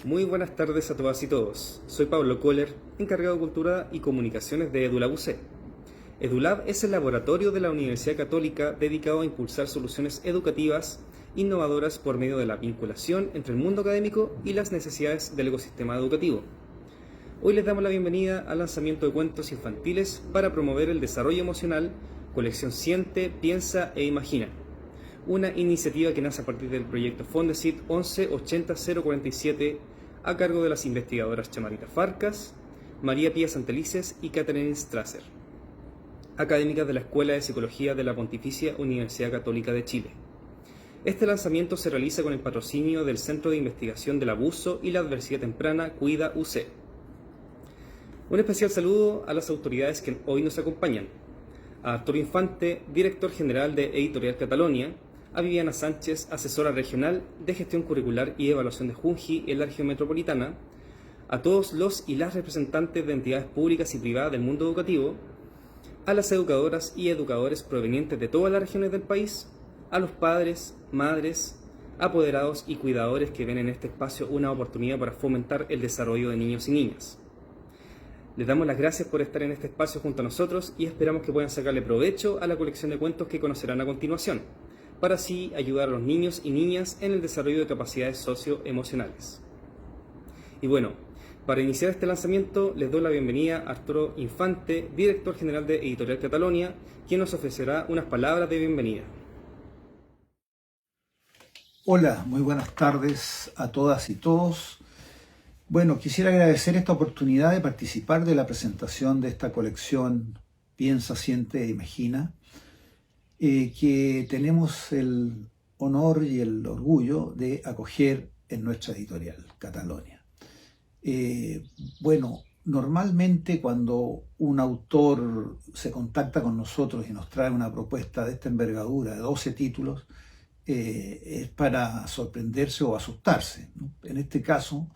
Muy buenas tardes a todas y todos. Soy Pablo Kohler, encargado de Cultura y Comunicaciones de EduLab UC. EduLab es el laboratorio de la Universidad Católica dedicado a impulsar soluciones educativas innovadoras por medio de la vinculación entre el mundo académico y las necesidades del ecosistema educativo. Hoy les damos la bienvenida al lanzamiento de cuentos infantiles para promover el desarrollo emocional, colección Siente, Piensa e Imagina, una iniciativa que nace a partir del proyecto Fondesit 1180047 a cargo de las investigadoras Chamarita Farcas, María Pía Santelices y Catherine Strasser, académicas de la Escuela de Psicología de la Pontificia Universidad Católica de Chile. Este lanzamiento se realiza con el patrocinio del Centro de Investigación del Abuso y la Adversidad Temprana Cuida UC. Un especial saludo a las autoridades que hoy nos acompañan: a Arturo Infante, director general de Editorial Catalonia; a Viviana Sánchez, asesora regional de gestión curricular y evaluación de Junji en la región metropolitana; a todos los y las representantes de entidades públicas y privadas del mundo educativo; a las educadoras y educadores provenientes de todas las regiones del país; a los padres, madres, apoderados y cuidadores que ven en este espacio una oportunidad para fomentar el desarrollo de niños y niñas. Les damos las gracias por estar en este espacio junto a nosotros y esperamos que puedan sacarle provecho a la colección de cuentos que conocerán a continuación, para así ayudar a los niños y niñas en el desarrollo de capacidades socioemocionales. Y bueno, para iniciar este lanzamiento les doy la bienvenida a Arturo Infante, director general de Editorial Catalonia, quien nos ofrecerá unas palabras de bienvenida. Hola, muy buenas tardes a todas y todos. Bueno, quisiera agradecer esta oportunidad de participar de la presentación de esta colección Piensa, Siente e Imagina, que tenemos el honor y el orgullo de acoger en nuestra editorial, Catalonia. Bueno, normalmente cuando un autor se contacta con nosotros y nos trae una propuesta de esta envergadura de 12 títulos, es para sorprenderse o asustarse, ¿no? En este caso,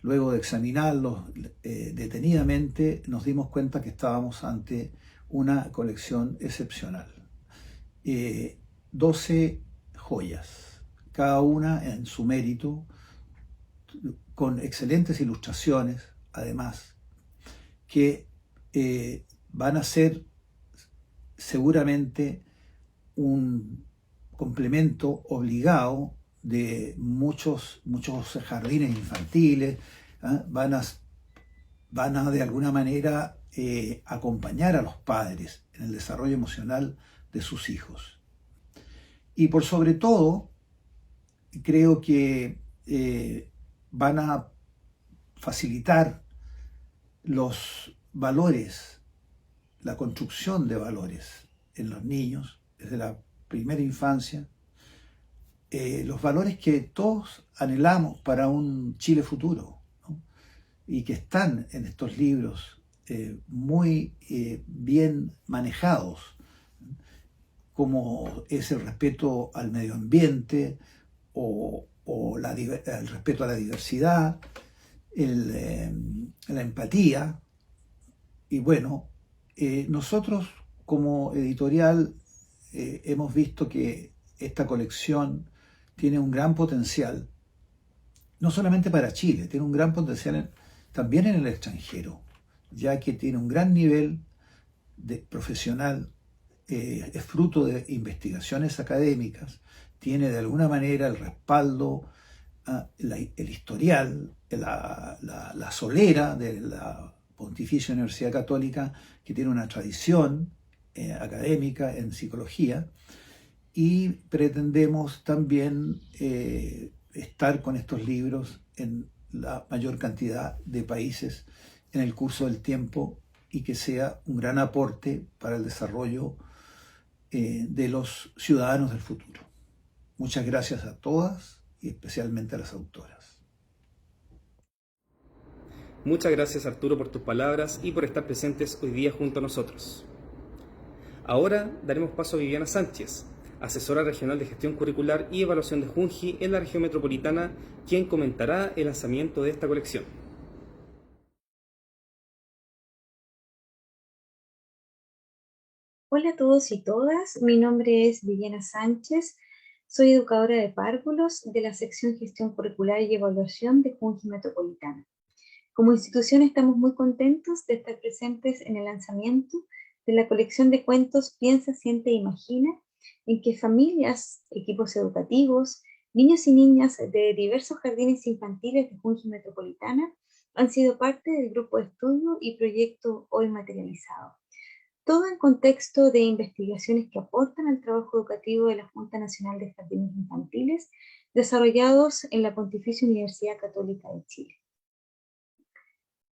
luego de examinarlos detenidamente, nos dimos cuenta que estábamos ante una colección excepcional. 12 joyas, cada una en su mérito, con excelentes ilustraciones, además, que van a ser seguramente un complemento obligado de muchos jardines infantiles. ¿eh? Van a de alguna manera acompañar a los padres en el desarrollo emocional de sus hijos. Y por sobre todo, creo que van a facilitar los valores, la construcción de valores en los niños desde la primera infancia, los valores que todos anhelamos para un Chile futuro, ¿no? Y que están en estos libros muy bien manejados, como es el respeto al medio ambiente o el respeto a la diversidad, la empatía. Y bueno, nosotros como editorial hemos visto que esta colección tiene un gran potencial, no solamente para Chile, tiene un gran potencial también en el extranjero, ya que tiene un gran nivel profesional, es fruto de investigaciones académicas, tiene de alguna manera el respaldo, el historial, la solera de la Pontificia Universidad Católica, que tiene una tradición académica en psicología, y pretendemos también estar con estos libros en la mayor cantidad de países en el curso del tiempo y que sea un gran aporte para el desarrollo de los ciudadanos del futuro. Muchas gracias a todas y especialmente a las autoras. Muchas gracias, Arturo, por tus palabras y por estar presentes hoy día junto a nosotros. Ahora daremos paso a Viviana Sánchez, asesora regional de gestión curricular y evaluación de Junji en la región metropolitana, quien comentará el lanzamiento de esta colección. Hola a todos y todas, mi nombre es Viviana Sánchez, Soy educadora de párvulos de la sección Gestión Curricular y Evaluación de Junji Metropolitana. Como institución estamos muy contentos de estar presentes en el lanzamiento de la colección de cuentos Piensa, Siente e Imagina, en que familias, equipos educativos, niños y niñas de diversos jardines infantiles de Junji Metropolitana han sido parte del grupo de estudio y proyecto hoy materializado. Todo en contexto de investigaciones que aportan al trabajo educativo de la Junta Nacional de Jardines Infantiles, desarrollados en la Pontificia Universidad Católica de Chile.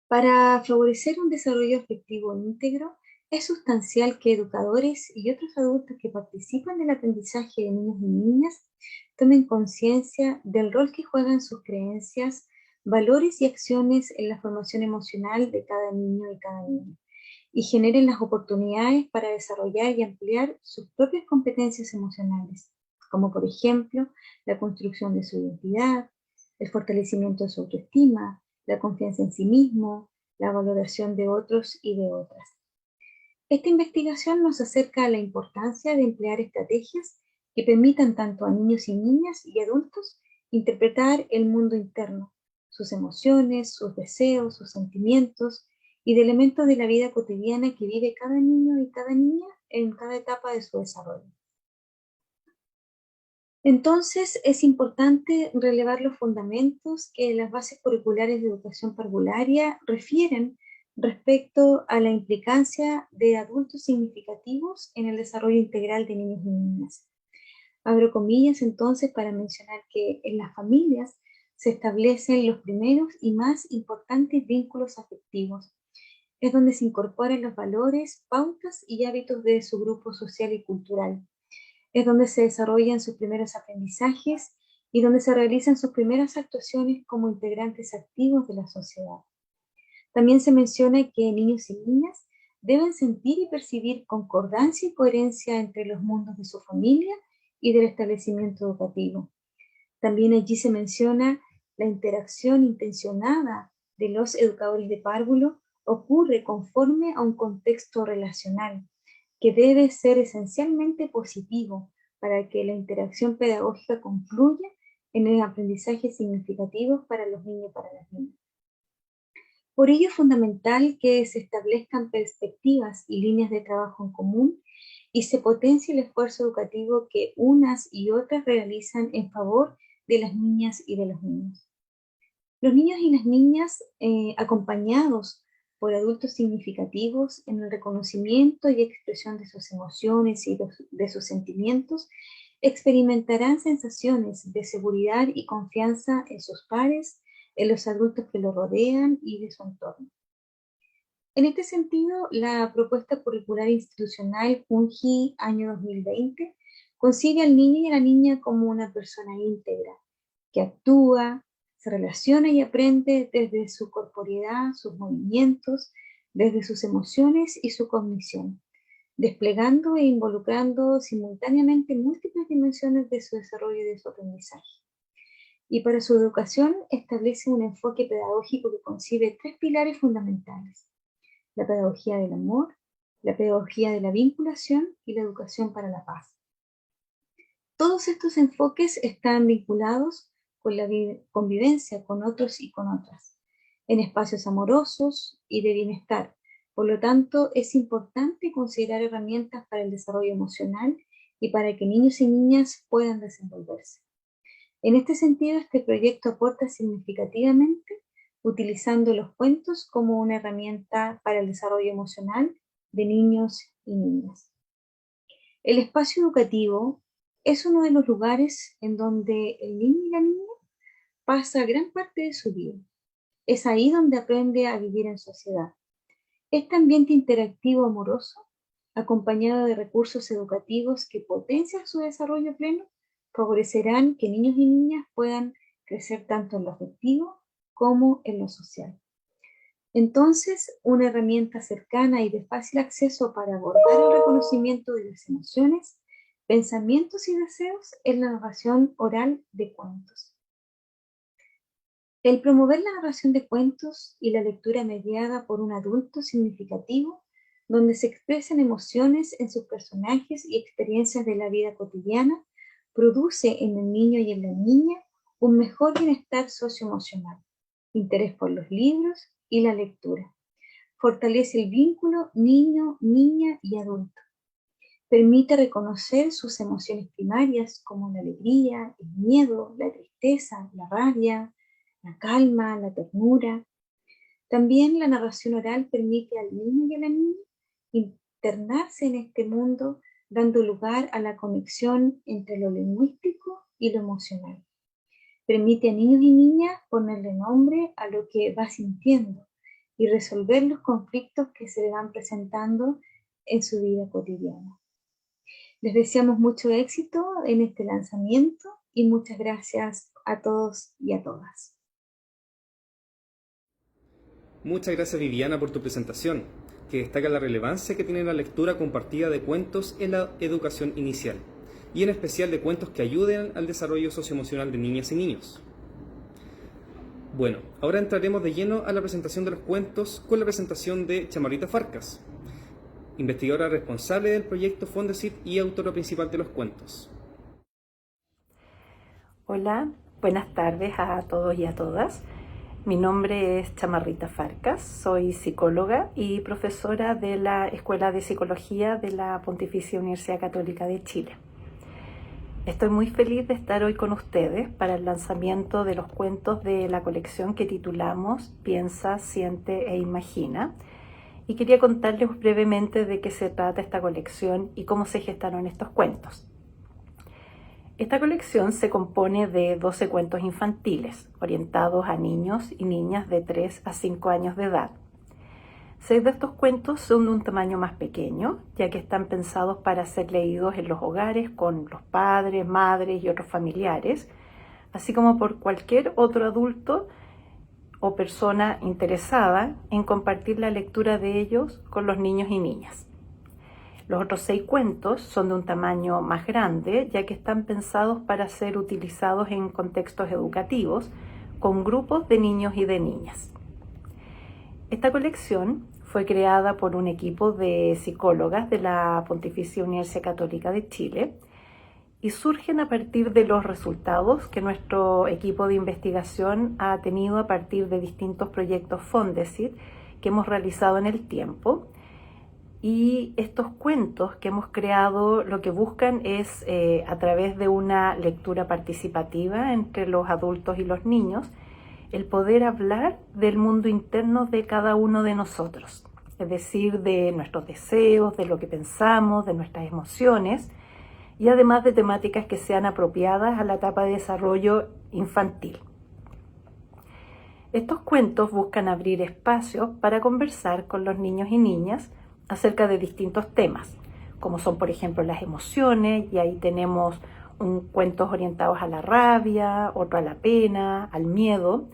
Para favorecer un desarrollo afectivo íntegro, es sustancial que educadores y otros adultos que participan del aprendizaje de niños y niñas tomen conciencia del rol que juegan sus creencias, valores y acciones en la formación emocional de cada niño y cada niña, y generen las oportunidades para desarrollar y ampliar sus propias competencias emocionales, como por ejemplo la construcción de su identidad, el fortalecimiento de su autoestima, la confianza en sí mismo, la valoración de otros y de otras. Esta investigación nos acerca a la importancia de emplear estrategias que permitan tanto a niños y niñas y adultos interpretar el mundo interno, sus emociones, sus deseos, sus sentimientos y de elementos de la vida cotidiana que vive cada niño y cada niña en cada etapa de su desarrollo. Entonces, es importante relevar los fundamentos que las bases curriculares de educación parvularia refieren respecto a la implicancia de adultos significativos en el desarrollo integral de niños y niñas. Abro comillas entonces para mencionar que en las familias se establecen los primeros y más importantes vínculos afectivos. Es donde se incorporan los valores, pautas y hábitos de su grupo social y cultural. Es donde se desarrollan sus primeros aprendizajes y donde se realizan sus primeras actuaciones como integrantes activos de la sociedad. También se menciona que niños y niñas deben sentir y percibir concordancia y coherencia entre los mundos de su familia y del establecimiento educativo. También allí se menciona la interacción intencionada de los educadores de párvulo ocurre conforme a un contexto relacional que debe ser esencialmente positivo para que la interacción pedagógica concluya en el aprendizaje significativo para los niños y para las niñas. Por ello es fundamental que se establezcan perspectivas y líneas de trabajo en común y se potencie el esfuerzo educativo que unas y otras realizan en favor de las niñas y de los niños. Los niños y las niñas, acompañados por adultos significativos en el reconocimiento y expresión de sus emociones y de sus sentimientos, experimentarán sensaciones de seguridad y confianza en sus pares, en los adultos que lo rodean y de su entorno. En este sentido, la propuesta curricular institucional Junji año 2020 concibe al niño y a la niña como una persona íntegra, que actúa, se relaciona y aprende desde su corporeidad, sus movimientos, desde sus emociones y su cognición, desplegando e involucrando simultáneamente múltiples dimensiones de su desarrollo y de su aprendizaje. Y para su educación establece un enfoque pedagógico que concibe tres pilares fundamentales: la pedagogía del amor, la pedagogía de la vinculación y la educación para la paz. Todos estos enfoques están vinculados con la convivencia con otros y con otras, en espacios amorosos y de bienestar. Por lo tanto, es importante considerar herramientas para el desarrollo emocional y para que niños y niñas puedan desenvolverse. En este sentido, este proyecto aporta significativamente utilizando los cuentos como una herramienta para el desarrollo emocional de niños y niñas. El espacio educativo es uno de los lugares en donde el niño y la niña pasa gran parte de su vida. Es ahí donde aprende a vivir en sociedad. Este ambiente interactivo amoroso, acompañado de recursos educativos que potencian su desarrollo pleno, favorecerán que niños y niñas puedan crecer tanto en lo afectivo como en lo social. Entonces, una herramienta cercana y de fácil acceso para abordar el reconocimiento de las emociones, pensamientos y deseos es la narración oral de cuentos. El promover la narración de cuentos y la lectura mediada por un adulto significativo, donde se expresen emociones en sus personajes y experiencias de la vida cotidiana, produce en el niño y en la niña un mejor bienestar socioemocional, interés por los libros y la lectura. Fortalece el vínculo niño, niña y adulto. Permite reconocer sus emociones primarias como la alegría, el miedo, la tristeza, la rabia, la calma, la ternura. También la narración oral permite al niño y a la niña internarse en este mundo, dando lugar a la conexión entre lo lingüístico y lo emocional. Permite a niños y niñas ponerle nombre a lo que va sintiendo y resolver los conflictos que se le van presentando en su vida cotidiana. Les deseamos mucho éxito en este lanzamiento y muchas gracias a todos y a todas. Muchas gracias, Viviana, por tu presentación, que destaca la relevancia que tiene la lectura compartida de cuentos en la educación inicial, y en especial de cuentos que ayuden al desarrollo socioemocional de niñas y niños. Bueno, ahora entraremos de lleno a la presentación de los cuentos con la presentación de Chamarrita Farcas, investigadora responsable del proyecto Fondesit y autora principal de los cuentos. Hola, buenas tardes a todos y a todas. Mi nombre es Chamarrita Farcas, soy psicóloga y profesora de la Escuela de Psicología de la Pontificia Universidad Católica de Chile. Estoy muy feliz de estar hoy con ustedes para el lanzamiento de los cuentos de la colección que titulamos Piensa, Siente e Imagina, y quería contarles brevemente de qué se trata esta colección y cómo se gestaron estos cuentos. Esta colección se compone de 12 cuentos infantiles, orientados a niños y niñas de 3 a 5 años de edad. 6 de estos cuentos son de un tamaño más pequeño, ya que están pensados para ser leídos en los hogares con los padres, madres y otros familiares, así como por cualquier otro adulto o persona interesada en compartir la lectura de ellos con los niños y niñas. Los otros 6 cuentos son de un tamaño más grande, ya que están pensados para ser utilizados en contextos educativos con grupos de niños y de niñas. Esta colección fue creada por un equipo de psicólogas de la Pontificia Universidad Católica de Chile y surgen a partir de los resultados que nuestro equipo de investigación ha tenido a partir de distintos proyectos Fondesit que hemos realizado en el tiempo. Y estos cuentos que hemos creado lo que buscan es, a través de una lectura participativa entre los adultos y los niños, el poder hablar del mundo interno de cada uno de nosotros, es decir, de nuestros deseos, de lo que pensamos, de nuestras emociones, y además de temáticas que sean apropiadas a la etapa de desarrollo infantil. Estos cuentos buscan abrir espacios para conversar con los niños y niñas acerca de distintos temas, como son, por ejemplo, las emociones, y ahí tenemos cuentos orientados a la rabia, otro a la pena, al miedo,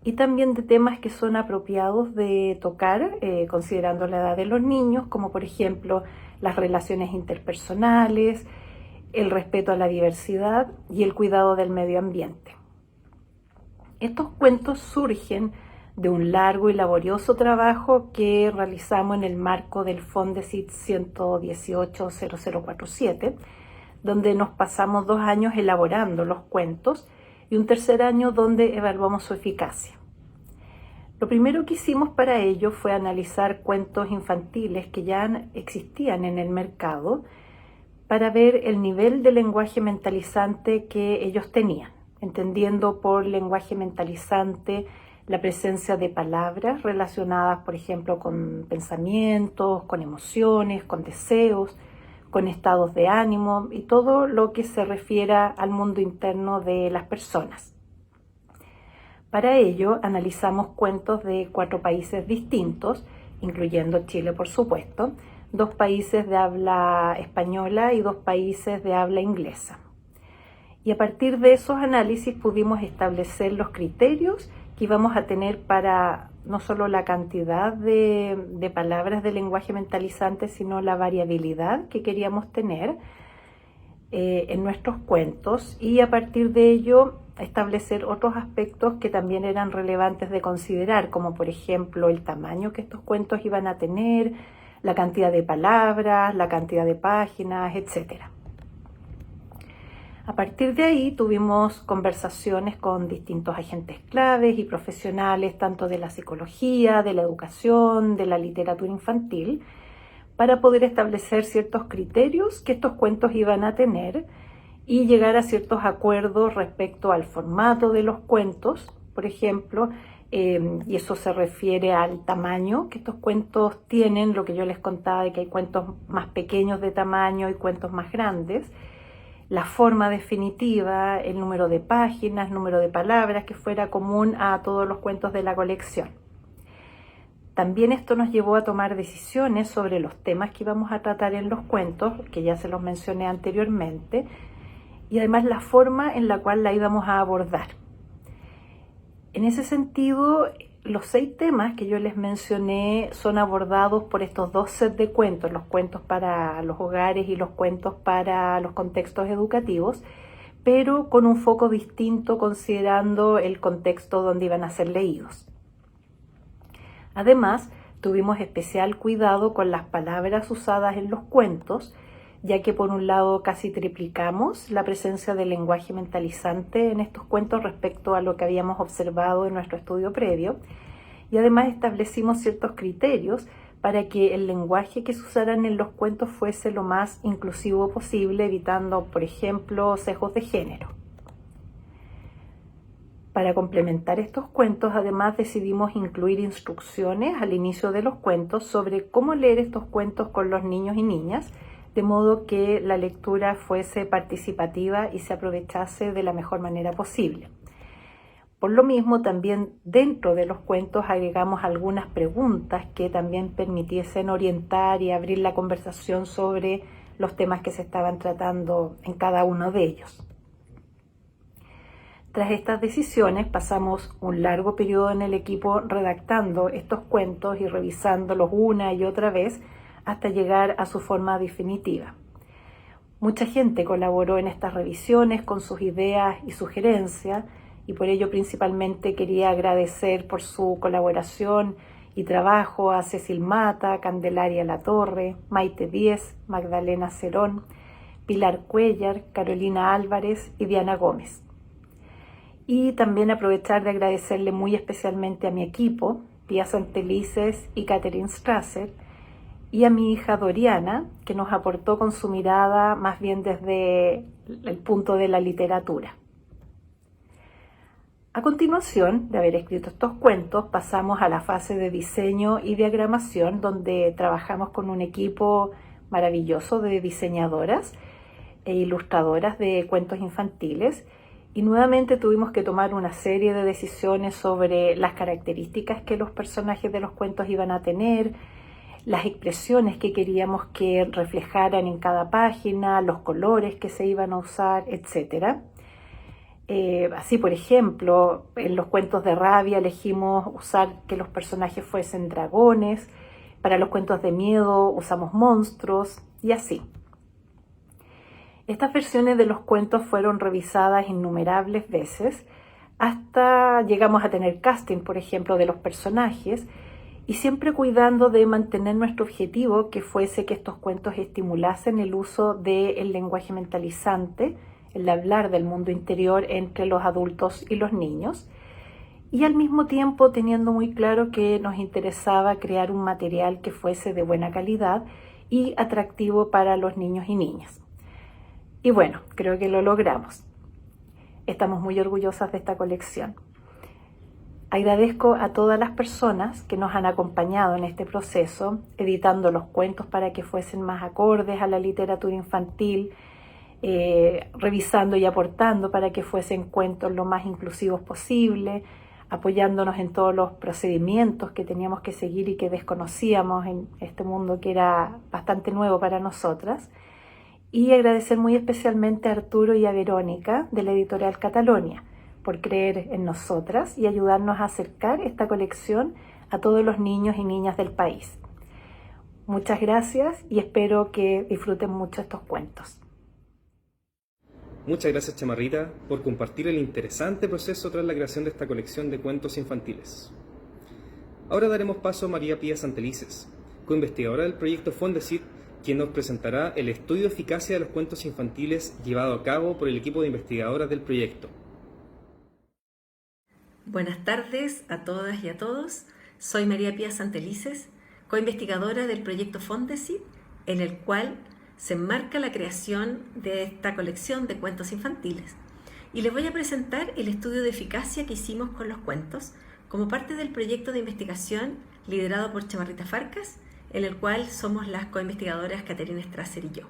y también de temas que son apropiados de tocar, considerando la edad de los niños, como por ejemplo las relaciones interpersonales, el respeto a la diversidad y el cuidado del medio ambiente. Estos cuentos surgen de un largo y laborioso trabajo que realizamos en el marco del Fondesit 118-0047, donde nos pasamos 2 años elaborando los cuentos y un tercer año donde evaluamos su eficacia. Lo primero que hicimos para ello fue analizar cuentos infantiles que ya existían en el mercado para ver el nivel de lenguaje mentalizante que ellos tenían, entendiendo por lenguaje mentalizante la presencia de palabras relacionadas, por ejemplo, con pensamientos, con emociones, con deseos, con estados de ánimo y todo lo que se refiera al mundo interno de las personas. Para ello, analizamos cuentos de 4 países distintos, incluyendo Chile, por supuesto, 2 países de habla española y 2 países de habla inglesa. Y a partir de esos análisis pudimos establecer los criterios que íbamos a tener para no solo la cantidad de palabras de lenguaje mentalizante, sino la variabilidad que queríamos tener en nuestros cuentos, y a partir de ello establecer otros aspectos que también eran relevantes de considerar, como por ejemplo el tamaño que estos cuentos iban a tener, la cantidad de palabras, la cantidad de páginas, etc. A partir de ahí tuvimos conversaciones con distintos agentes claves y profesionales, tanto de la psicología, de la educación, de la literatura infantil, para poder establecer ciertos criterios que estos cuentos iban a tener y llegar a ciertos acuerdos respecto al formato de los cuentos, por ejemplo, y eso se refiere al tamaño que estos cuentos tienen, lo que yo les contaba de que hay cuentos más pequeños de tamaño y cuentos más grandes, la forma definitiva, el número de páginas, número de palabras que fuera común a todos los cuentos de la colección. También esto nos llevó a tomar decisiones sobre los temas que íbamos a tratar en los cuentos, que ya se los mencioné anteriormente, y además la forma en la cual la íbamos a abordar. En ese sentido, los 6 temas que yo les mencioné son abordados por estos 2 sets de cuentos, los cuentos para los hogares y los cuentos para los contextos educativos, pero con un foco distinto considerando el contexto donde iban a ser leídos. Además, tuvimos especial cuidado con las palabras usadas en los cuentos, ya que por un lado casi triplicamos la presencia del lenguaje mentalizante en estos cuentos respecto a lo que habíamos observado en nuestro estudio previo, y además establecimos ciertos criterios para que el lenguaje que se usaran en los cuentos fuese lo más inclusivo posible, evitando, por ejemplo, sesgos de género. Para complementar estos cuentos, además decidimos incluir instrucciones al inicio de los cuentos sobre cómo leer estos cuentos con los niños y niñas, de modo que la lectura fuese participativa y se aprovechase de la mejor manera posible. Por lo mismo, también dentro de los cuentos agregamos algunas preguntas que también permitiesen orientar y abrir la conversación sobre los temas que se estaban tratando en cada uno de ellos. Tras estas decisiones, pasamos un largo periodo en el equipo redactando estos cuentos y revisándolos una y otra vez hasta llegar a su forma definitiva. Mucha gente colaboró en estas revisiones con sus ideas y sugerencias, y por ello principalmente quería agradecer por su colaboración y trabajo a Cecil Mata, Candelaria Latorre, Maite Díez, Magdalena Cerón, Pilar Cuellar, Carolina Álvarez y Diana Gómez. Y también aprovechar de agradecerle muy especialmente a mi equipo, Pia Santelices y Catherine Strasser, y a mi hija Doriana, que nos aportó con su mirada más bien desde el punto de la literatura. A continuación de haber escrito estos cuentos, pasamos a la fase de diseño y diagramación, donde trabajamos con un equipo maravilloso de diseñadoras e ilustradoras de cuentos infantiles, y nuevamente tuvimos que tomar una serie de decisiones sobre las características que los personajes de los cuentos iban a tener, las expresiones que queríamos que reflejaran en cada página, los colores que se iban a usar, etc. Así, por ejemplo, en los cuentos de rabia elegimos usar que los personajes fuesen dragones, para los cuentos de miedo usamos monstruos y así. Estas versiones de los cuentos fueron revisadas innumerables veces, hasta llegamos a tener casting, por ejemplo, de los personajes, y siempre cuidando de mantener nuestro objetivo, que fuese que estos cuentos estimulasen el uso del lenguaje mentalizante, el hablar del mundo interior entre los adultos y los niños, y al mismo tiempo teniendo muy claro que nos interesaba crear un material que fuese de buena calidad y atractivo para los niños y niñas. Y bueno, creo que lo logramos. Estamos muy orgullosas de esta colección. Agradezco a todas las personas que nos han acompañado en este proceso, editando los cuentos para que fuesen más acordes a la literatura infantil, revisando y aportando para que fuesen cuentos lo más inclusivos posible, apoyándonos en todos los procedimientos que teníamos que seguir y que desconocíamos en este mundo que era bastante nuevo para nosotras. Y agradecer muy especialmente a Arturo y a Verónica de la editorial Catalonia por creer en nosotras y ayudarnos a acercar esta colección a todos los niños y niñas del país. Muchas gracias y espero que disfruten mucho estos cuentos. Muchas gracias, Chamarrita, por compartir el interesante proceso tras la creación de esta colección de cuentos infantiles. Ahora daremos paso a María Pía Santelices, coinvestigadora del proyecto Fondesit, quien nos presentará el estudio de eficacia de los cuentos infantiles llevado a cabo por el equipo de investigadoras del proyecto. Buenas tardes a todas y a todos. Soy María Pía Santelices, coinvestigadora del proyecto Fondesit, en el cual se enmarca la creación de esta colección de cuentos infantiles. Y les voy a presentar el estudio de eficacia que hicimos con los cuentos como parte del proyecto de investigación liderado por Chamarrita Farcas, en el cual somos las coinvestigadoras Caterina Strasser y yo.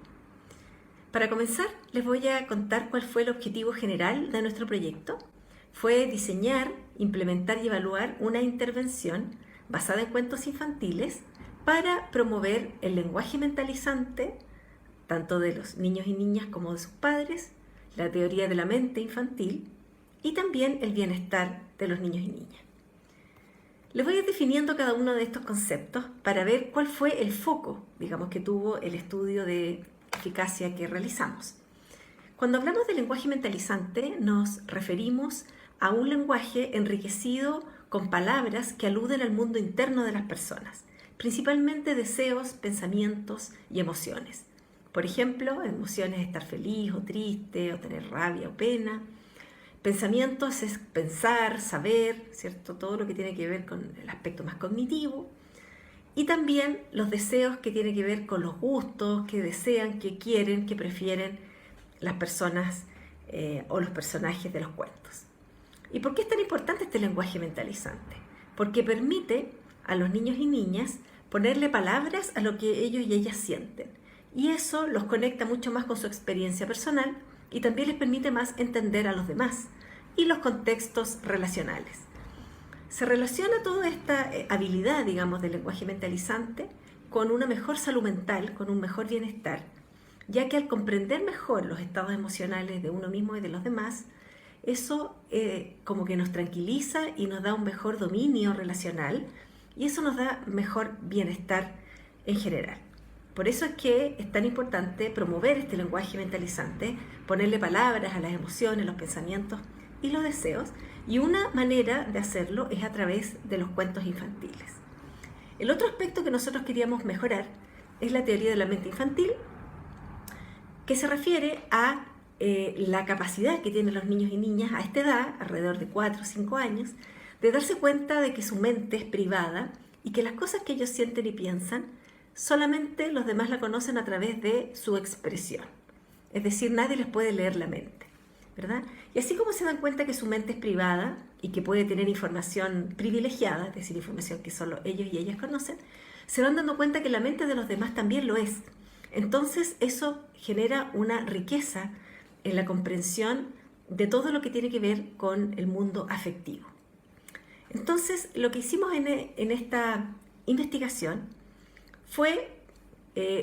Para comenzar, les voy a contar cuál fue el objetivo general de nuestro proyecto. Fue diseñar, implementar y evaluar una intervención basada en cuentos infantiles para promover el lenguaje mentalizante, tanto de los niños y niñas como de sus padres, la teoría de la mente infantil y también el bienestar de los niños y niñas. Les voy a ir definiendo cada uno de estos conceptos para ver cuál fue el foco, digamos, que tuvo el estudio de eficacia que realizamos. Cuando hablamos de lenguaje mentalizante, nos referimos a un lenguaje enriquecido con palabras que aluden al mundo interno de las personas, principalmente deseos, pensamientos y emociones. Por ejemplo, emociones es estar feliz o triste, o tener rabia o pena. Pensamientos es pensar, saber, ¿cierto? Todo lo que tiene que ver con el aspecto más cognitivo. Y también los deseos que tienen que ver con los gustos, que desean, que quieren, que prefieren las personas o los personajes de los cuentos. ¿Y por qué es tan importante este lenguaje mentalizante? Porque permite a los niños y niñas ponerle palabras a lo que ellos y ellas sienten. Y eso los conecta mucho más con su experiencia personal y también les permite más entender a los demás y los contextos relacionales. Se relaciona toda esta habilidad, digamos, del lenguaje mentalizante con una mejor salud mental, con un mejor bienestar, ya que al comprender mejor los estados emocionales de uno mismo y de los demás, eso como que nos tranquiliza y nos da un mejor dominio relacional y eso nos da mejor bienestar en general. Por eso es que es tan importante promover este lenguaje mentalizante, ponerle palabras a las emociones, los pensamientos y los deseos, y una manera de hacerlo es a través de los cuentos infantiles. El otro aspecto que nosotros queríamos mejorar es la teoría de la mente infantil, que se refiere a la capacidad que tienen los niños y niñas a esta edad, alrededor de 4 o 5 años, de darse cuenta de que su mente es privada y que las cosas que ellos sienten y piensan solamente los demás la conocen a través de su expresión. Es decir, nadie les puede leer la mente, ¿verdad? Y así como se dan cuenta que su mente es privada y que puede tener información privilegiada, es decir, información que solo ellos y ellas conocen, se van dando cuenta que la mente de los demás también lo es. Entonces eso genera una riqueza en la comprensión de todo lo que tiene que ver con el mundo afectivo. Entonces, lo que hicimos en esta investigación fue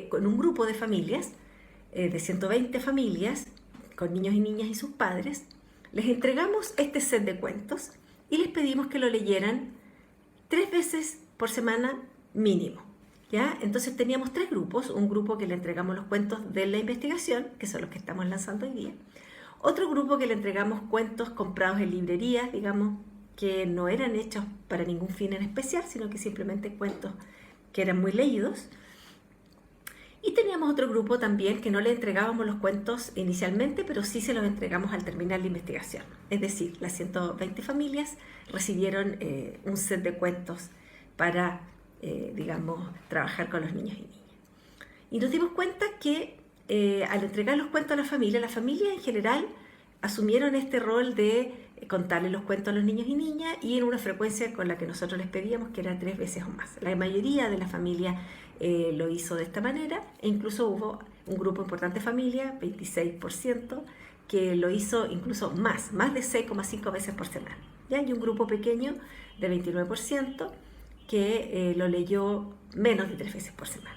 con un grupo de familias, de 120 familias, con niños y niñas y sus padres, les entregamos este set de cuentos y les pedimos que lo leyeran 3 veces por semana mínimo. ¿Ya? Entonces teníamos 3 grupos, un grupo que le entregamos los cuentos de la investigación, que son los que estamos lanzando hoy día, otro grupo que le entregamos cuentos comprados en librerías, digamos, que no eran hechos para ningún fin en especial, sino que simplemente cuentos que eran muy leídos. Y teníamos otro grupo también que no le entregábamos los cuentos inicialmente, pero sí se los entregamos al terminar la investigación. Es decir, las 120 familias recibieron un set de cuentos para, digamos, trabajar con los niños y niñas. Y nos dimos cuenta que al entregar los cuentos a la familia en general asumieron este rol de contarle los cuentos a los niños y niñas y en una frecuencia con la que nosotros les pedíamos, que era 3 veces o más. La mayoría de la familia lo hizo de esta manera e incluso hubo un grupo importante de familia, 26%, que lo hizo incluso más de 6,5 veces por semana. ¿Ya? Y un grupo pequeño de 29% que lo leyó menos de 3 veces por semana.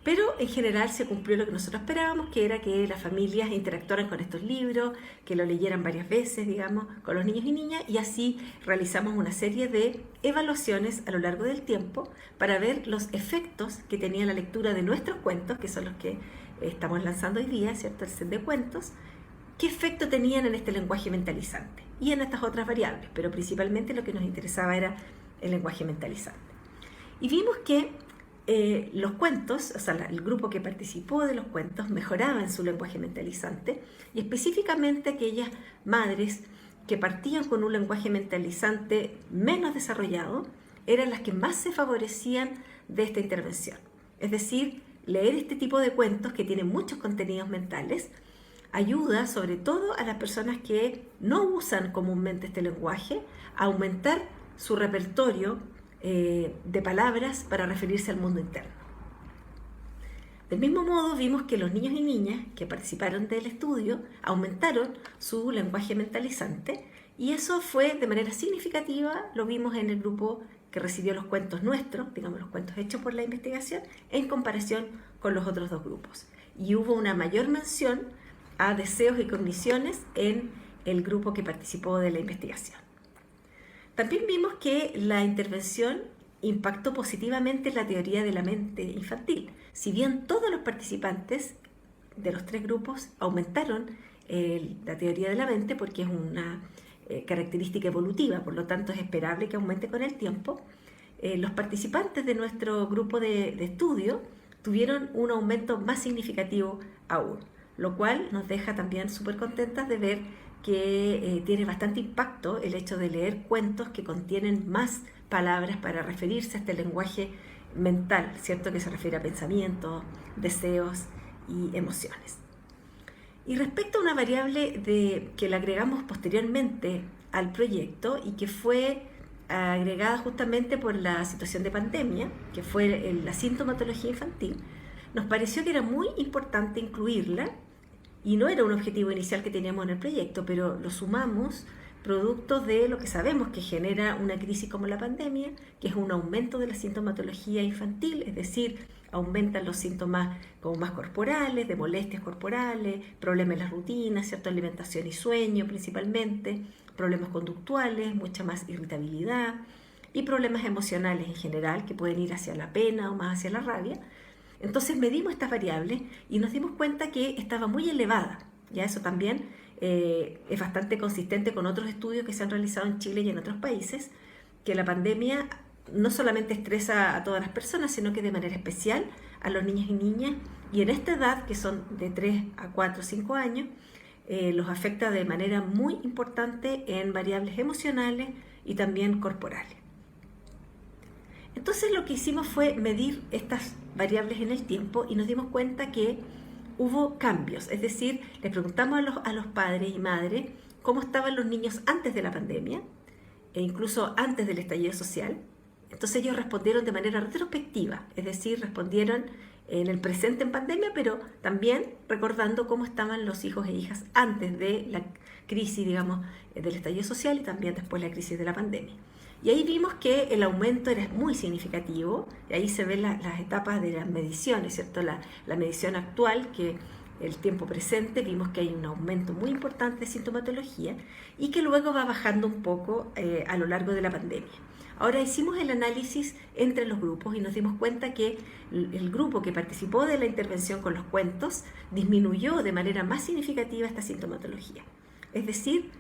Pero en general se cumplió lo que nosotros esperábamos, que era que las familias interactuaran con estos libros, que lo leyeran varias veces, digamos, con los niños y niñas, y así realizamos una serie de evaluaciones a lo largo del tiempo para ver los efectos que tenía la lectura de nuestros cuentos, que son los que estamos lanzando hoy día, ¿cierto? El set de cuentos, qué efecto tenían en este lenguaje mentalizante y en estas otras variables, pero principalmente lo que nos interesaba era el lenguaje mentalizante. Y vimos que los cuentos, o sea, el grupo que participó de los cuentos mejoraba en su lenguaje mentalizante, y específicamente aquellas madres que partían con un lenguaje mentalizante menos desarrollado eran las que más se favorecían de esta intervención. Es decir, leer este tipo de cuentos que tienen muchos contenidos mentales ayuda sobre todo a las personas que no usan comúnmente este lenguaje a aumentar su repertorio de palabras para referirse al mundo interno. Del mismo modo, vimos que los niños y niñas que participaron del estudio aumentaron su lenguaje mentalizante, y eso fue de manera significativa, lo vimos en el grupo que recibió los cuentos nuestros, digamos los cuentos hechos por la investigación, en comparación con los otros dos grupos. Y hubo una mayor mención a deseos y cogniciones en el grupo que participó de la investigación. También vimos que la intervención impactó positivamente en la teoría de la mente infantil. Si bien todos los participantes de los tres grupos aumentaron la teoría de la mente, porque es una característica evolutiva, por lo tanto es esperable que aumente con el tiempo, los participantes de nuestro grupo de estudio tuvieron un aumento más significativo aún, lo cual nos deja también súper contentas de ver que tiene bastante impacto el hecho de leer cuentos que contienen más palabras para referirse a este lenguaje mental, ¿cierto? Que se refiere a pensamientos, deseos y emociones. Y respecto a una variable que le agregamos posteriormente al proyecto y que fue agregada justamente por la situación de pandemia, que fue la sintomatología infantil, nos pareció que era muy importante incluirla, y no era un objetivo inicial que teníamos en el proyecto, pero lo sumamos producto de lo que sabemos que genera una crisis como la pandemia, que es un aumento de la sintomatología infantil, es decir, aumentan los síntomas como más corporales, de molestias corporales, problemas en las rutinas, ¿cierto? Alimentación y sueño principalmente, problemas conductuales, mucha más irritabilidad y problemas emocionales en general que pueden ir hacia la pena o más hacia la rabia. Entonces medimos estas variables y nos dimos cuenta que estaba muy elevada. Ya eso también es bastante consistente con otros estudios que se han realizado en Chile y en otros países, que la pandemia no solamente estresa a todas las personas, sino que de manera especial a los niños y niñas, y en esta edad, que son de 3 a 4 o 5 años, los afecta de manera muy importante en variables emocionales y también corporales. Entonces lo que hicimos fue medir estas variables en el tiempo y nos dimos cuenta que hubo cambios, es decir, les preguntamos a los padres y madres cómo estaban los niños antes de la pandemia e incluso antes del estallido social. Entonces ellos respondieron de manera retrospectiva, es decir, respondieron en el presente en pandemia, pero también recordando cómo estaban los hijos e hijas antes de la crisis, digamos, del estallido social y también después de la crisis de la pandemia. Y ahí vimos que el aumento era muy significativo, y ahí se ven las etapas de las mediciones, ¿cierto? La medición actual, que el tiempo presente, vimos que hay un aumento muy importante de sintomatología y que luego va bajando un poco a lo largo de la pandemia. Ahora hicimos el análisis entre los grupos y nos dimos cuenta que el grupo que participó de la intervención con los cuentos disminuyó de manera más significativa esta sintomatología. Es decir,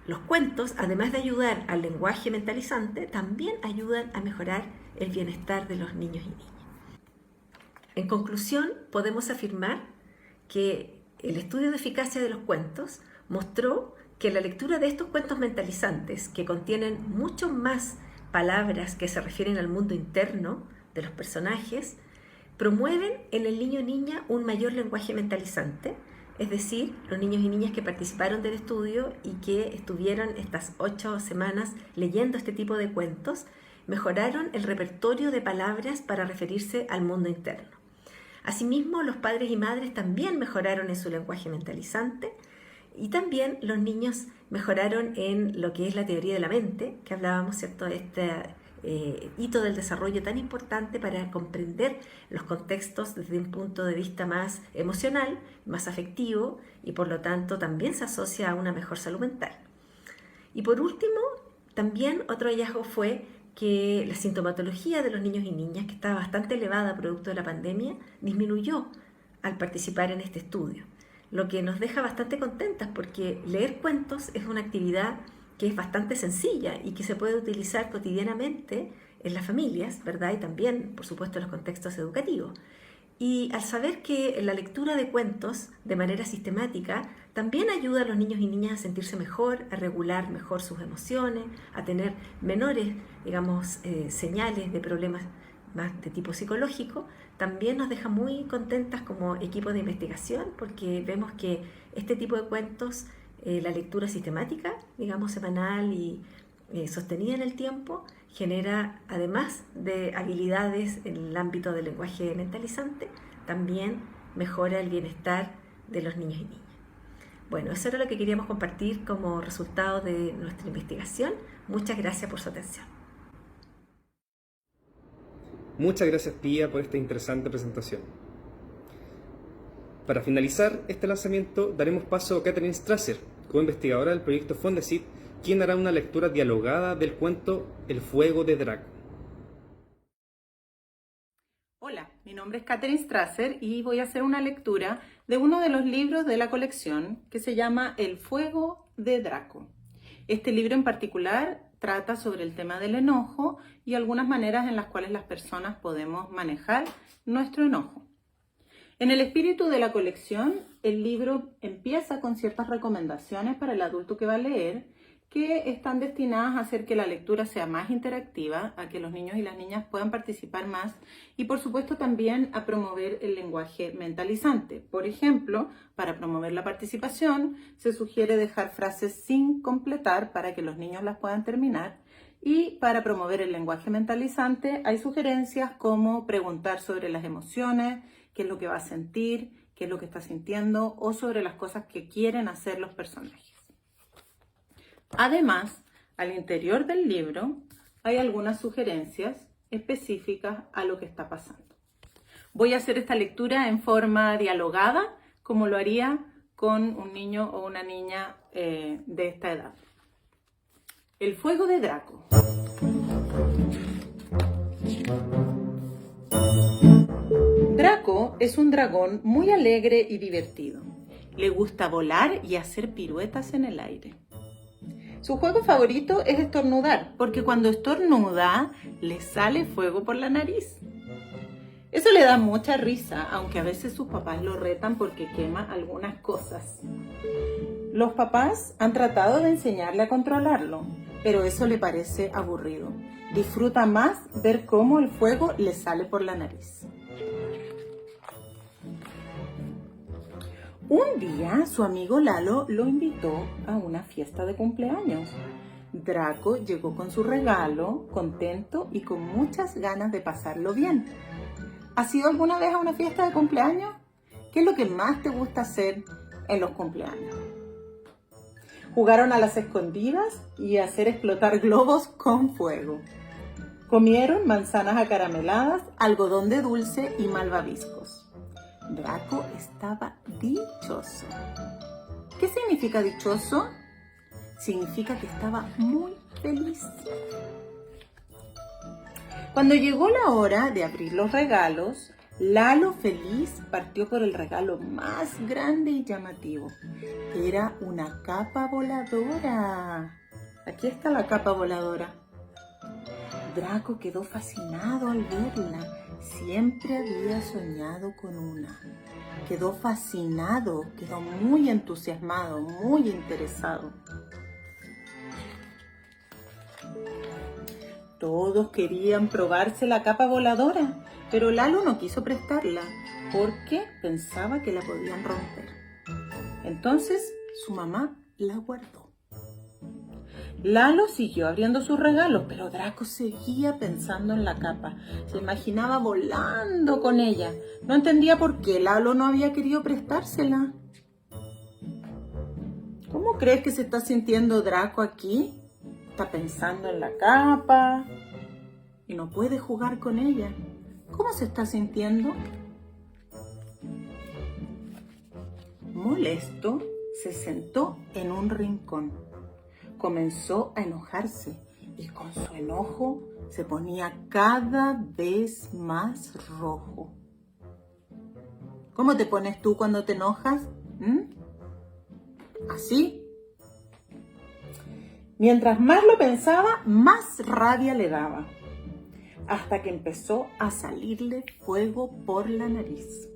los cuentos, además de ayudar al lenguaje mentalizante, también ayudan a mejorar el bienestar de los niños y niñas. En conclusión, podemos afirmar que el estudio de eficacia de los cuentos mostró que la lectura de estos cuentos mentalizantes, que contienen mucho más palabras que se refieren al mundo interno de los personajes, promueven en el niño o niña un mayor lenguaje mentalizante. Es decir, los niños y niñas que participaron del estudio y que estuvieron estas 8 semanas leyendo este tipo de cuentos, mejoraron el repertorio de palabras para referirse al mundo interno. Asimismo, los padres y madres también mejoraron en su lenguaje mentalizante y también los niños mejoraron en lo que es la teoría de la mente, que hablábamos, ¿cierto?, de este hito del desarrollo tan importante para comprender los contextos desde un punto de vista más emocional, más afectivo, y por lo tanto también se asocia a una mejor salud mental. Y por último, también otro hallazgo fue que la sintomatología de los niños y niñas, que estaba bastante elevada producto de la pandemia, disminuyó al participar en este estudio, lo que nos deja bastante contentas porque leer cuentos es una actividad que es bastante sencilla y que se puede utilizar cotidianamente en las familias, ¿verdad? Y también, por supuesto, en los contextos educativos. Y al saber que la lectura de cuentos de manera sistemática también ayuda a los niños y niñas a sentirse mejor, a regular mejor sus emociones, a tener menores, digamos, señales de problemas más de tipo psicológico, también nos deja muy contentas como equipo de investigación porque vemos que este tipo de cuentos, la lectura sistemática, digamos, semanal y sostenida en el tiempo, genera, además de habilidades en el ámbito del lenguaje mentalizante, también mejora el bienestar de los niños y niñas. Bueno, eso era lo que queríamos compartir como resultado de nuestra investigación. Muchas gracias por su atención. Muchas gracias, Pía, por esta interesante presentación. Para finalizar este lanzamiento, daremos paso a Catherine Strasser, co-investigadora del proyecto Fondesit, quien hará una lectura dialogada del cuento El fuego de Draco. Hola, mi nombre es Catherine Strasser y voy a hacer una lectura de uno de los libros de la colección que se llama El fuego de Draco. Este libro en particular trata sobre el tema del enojo y algunas maneras en las cuales las personas podemos manejar nuestro enojo. En el espíritu de la colección, el libro empieza con ciertas recomendaciones para el adulto que va a leer, que están destinadas a hacer que la lectura sea más interactiva, a que los niños y las niñas puedan participar más y por supuesto también a promover el lenguaje mentalizante. Por ejemplo, para promover la participación se sugiere dejar frases sin completar para que los niños las puedan terminar y para promover el lenguaje mentalizante hay sugerencias como preguntar sobre las emociones, qué es lo que va a sentir, qué es lo que está sintiendo o sobre las cosas que quieren hacer los personajes. Además, al interior del libro hay algunas sugerencias específicas a lo que está pasando. Voy a hacer esta lectura en forma dialogada, como lo haría con un niño o una niña de esta edad. El fuego de Draco. Draco es un dragón muy alegre y divertido. Le gusta volar y hacer piruetas en el aire. Su juego favorito es estornudar, porque cuando estornuda le sale fuego por la nariz. Eso le da mucha risa, aunque a veces sus papás lo retan porque quema algunas cosas. Los papás han tratado de enseñarle a controlarlo, pero eso le parece aburrido. Disfruta más ver cómo el fuego le sale por la nariz. Un día su amigo Lalo lo invitó a una fiesta de cumpleaños. Draco llegó con su regalo, contento y con muchas ganas de pasarlo bien. ¿Has ido alguna vez a una fiesta de cumpleaños? ¿Qué es lo que más te gusta hacer en los cumpleaños? Jugaron a las escondidas y a hacer explotar globos con fuego. Comieron manzanas acarameladas, algodón de dulce y malvaviscos. Draco estaba dichoso. ¿Qué significa dichoso? Significa que estaba muy feliz. Cuando llegó la hora de abrir los regalos, Lalo feliz partió por el regalo más grande y llamativo. Era una capa voladora. Aquí está la capa voladora. Draco quedó fascinado al verla. Siempre había soñado con una. Quedó fascinado, quedó muy entusiasmado, muy interesado. Todos querían probarse la capa voladora, pero Lalo no quiso prestarla porque pensaba que la podían romper. Entonces su mamá la guardó. Lalo siguió abriendo sus regalos, pero Draco seguía pensando en la capa. Se imaginaba volando con ella. No entendía por qué Lalo no había querido prestársela. ¿Cómo crees que se está sintiendo Draco aquí? Está pensando en la capa y no puede jugar con ella. ¿Cómo se está sintiendo? Molesto, se sentó en un rincón. Comenzó a enojarse y con su enojo se ponía cada vez más rojo. ¿Cómo te pones tú cuando te enojas? ¿Así? Mientras más lo pensaba, más rabia le daba, hasta que empezó a salirle fuego por la nariz.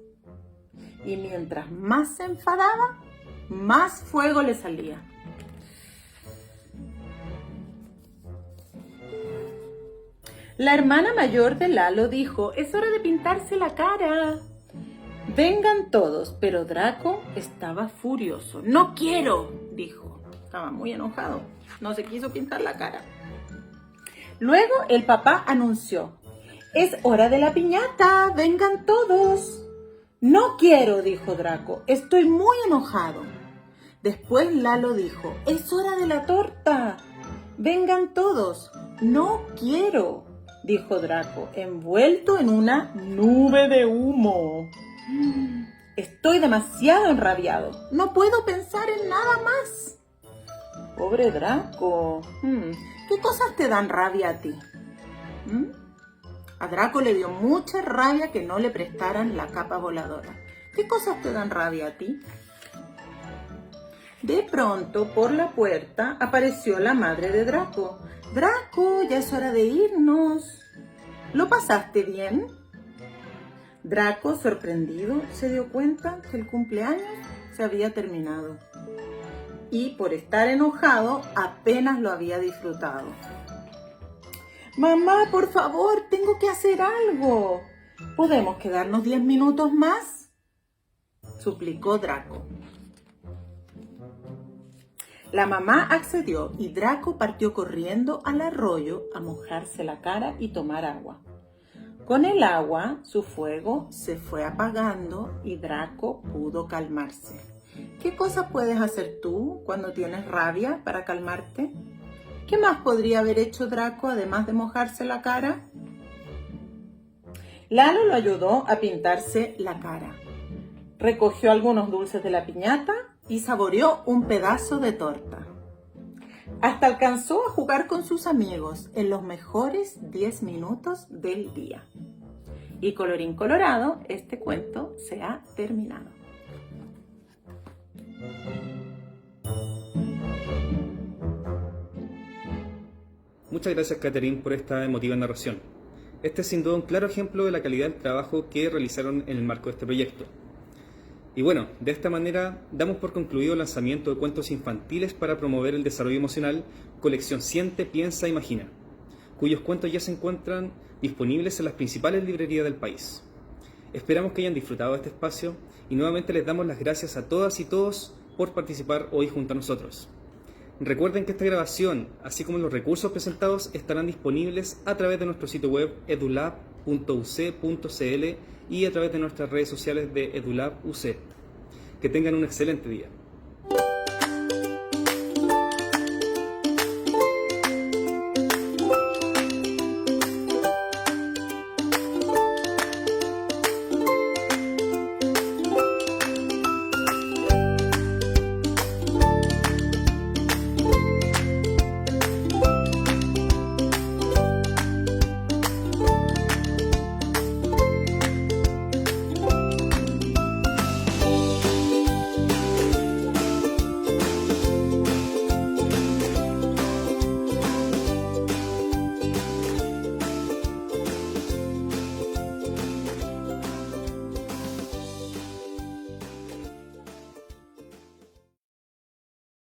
Y mientras más se enfadaba, más fuego le salía. La hermana mayor de Lalo dijo: es hora de pintarse la cara. Vengan todos, pero Draco estaba furioso. No quiero, dijo. Estaba muy enojado. No se quiso pintar la cara. Luego el papá anunció: es hora de la piñata, vengan todos. No quiero, dijo Draco, estoy muy enojado. Después Lalo dijo: es hora de la torta, vengan todos. No quiero, dijo Draco, envuelto en una nube de humo. Estoy demasiado enrabiado, no puedo pensar en nada más. Pobre Draco, ¿qué cosas te dan rabia a ti? A Draco le dio mucha rabia que no le prestaran la capa voladora. ¿Qué cosas te dan rabia a ti? De pronto, por la puerta, apareció la madre de Draco. Draco, ya es hora de irnos. ¿Lo pasaste bien? Draco, sorprendido, se dio cuenta que el cumpleaños se había terminado. Y por estar enojado, apenas lo había disfrutado. Mamá, por favor, tengo que hacer algo. ¿Podemos quedarnos 10 minutos más?, suplicó Draco. La mamá accedió y Draco partió corriendo al arroyo a mojarse la cara y tomar agua. Con el agua, su fuego se fue apagando y Draco pudo calmarse. ¿Qué cosas puedes hacer tú cuando tienes rabia para calmarte? ¿Qué más podría haber hecho Draco además de mojarse la cara? Lalo lo ayudó a pintarse la cara. Recogió algunos dulces de la piñata y saboreó un pedazo de torta. Hasta alcanzó a jugar con sus amigos en los mejores 10 minutos del día. Y colorín colorado, este cuento se ha terminado. Muchas gracias, Catherine, por esta emotiva narración. Este es sin duda un claro ejemplo de la calidad del trabajo que realizaron en el marco de este proyecto. Y bueno, de esta manera damos por concluido el lanzamiento de cuentos infantiles para promover el desarrollo emocional, colección Siente, Piensa, Imagina, cuyos cuentos ya se encuentran disponibles en las principales librerías del país. Esperamos que hayan disfrutado de este espacio y nuevamente les damos las gracias a todas y todos por participar hoy junto a nosotros. Recuerden que esta grabación, así como los recursos presentados, estarán disponibles a través de nuestro sitio web edulab.uc.cl y a través de nuestras redes sociales de EduLab UC. Que tengan un excelente día.